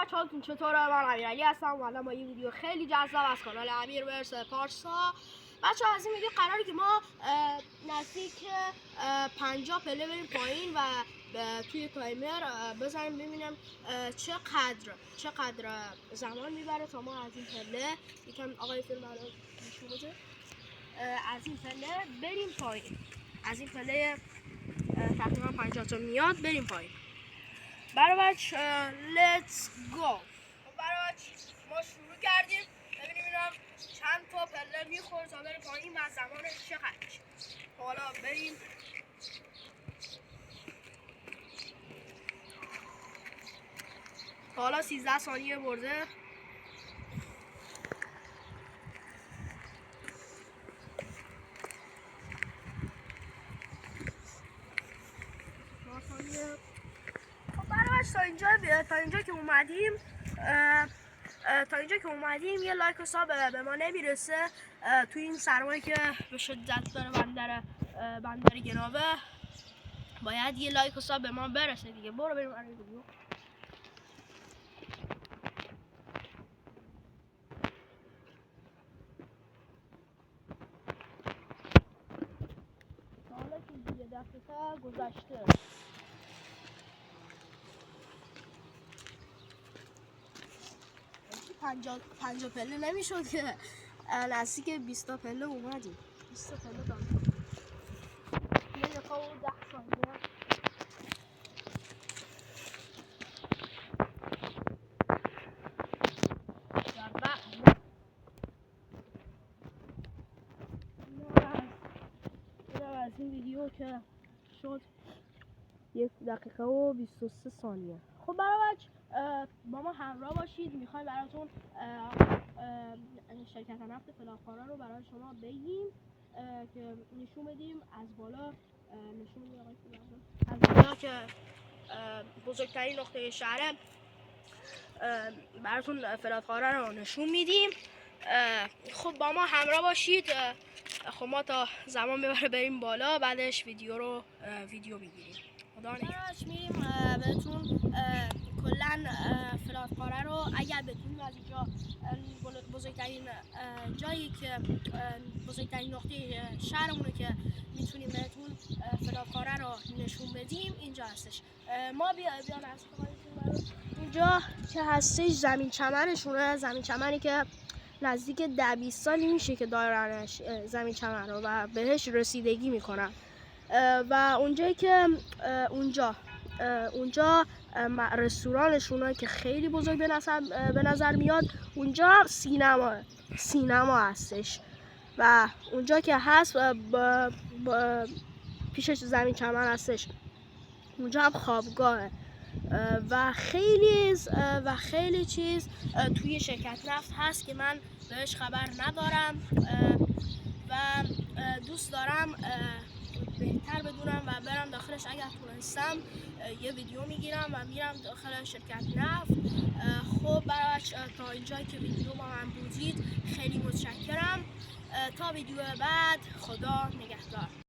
بچه هاتون چطوره؟ من امیرعلی هستم و الان با یه ویدیو خیلی جذاب از کانال امیر ورس پارسا. بچه ها از این ویدیو قراره که ما نزدیک 50 پله بریم پایین و توی تایمر بزنیم ببینیم چقدر زمان میبره تا ما از این پله یکم آقای فیلم نشون بده، از این پله بریم پایین. از این پله تقریبا 50 تا میاد بریم پایین. برای بچه لیتس گو. برای بچه ما شروع کردیم. ببینیم اینا چند تا پله میخوره تا بره پایین و زمانش چقدر میشه. حالا بریم. حالا 13 ثانیه برده. تا اینجا که اومدیم یه لایک و ساب به ما نمیرسه توی این سرمایه که به شدت داره بندر گناوه. باید یه لایک و ساب به ما برسه دیگه. برو بریم برای ویدیو. حالا که یه دقیقه گذشته. پنجاه پله نمیشد که نزدیک 20 تا پله اومدیم. 20 تا پله داریم. یه دقیقه و 10 ثانیه. از این ویدیو که شد 1 دقیقه و 23 ثانیه. خب برای بچه با ما همراه باشید. میخوایم براتون شرکت نفت فلافکارا رو برای شما بگیم که نشون بدیم از بالا. نشون بدیم از بالا که بزرگترین نقطه شهر براتون فلافکارا رو نشون میدیم. خب با ما همراه باشید. خب ما تا زمان ببره بریم بالا، بعدش ویدیو میگیریم. خدا نگهدار. میریم بهتون کلا فلافکارا رو اگر بتونیم از اینجا بزرگترین جایی که بزرگترین نقطه شهرمونه که میتونیم بهتون فلافکارا رو نشون بدیم اینجا هستش. ما بیان اینجا که هستش زمین چمنشونه. زمین چمنی که نزدیک 10-20 سالی میشه که دارنش زمین چمن رو و بهش رسیدگی میکنن. و اونجایی که اونجا رستورانشونه که خیلی بزرگ به نظر میاد. اونجا سینما هستش و اونجا که هست پیشش زمین چمن هستش. اونجا هم خوابگاهه و خیلی چیز توی شرکت نفت هست که من بهش خبر ندارم و دوست دارم بهتر بدونم و برم داخلش. اگر تونستم یه ویدیو میگیرم و میرم داخل شرکت نفت. خب برای تا اینجایی که ویدیو با من بودید خیلی متشکرم. تا ویدیو بعد، خدا نگهدار.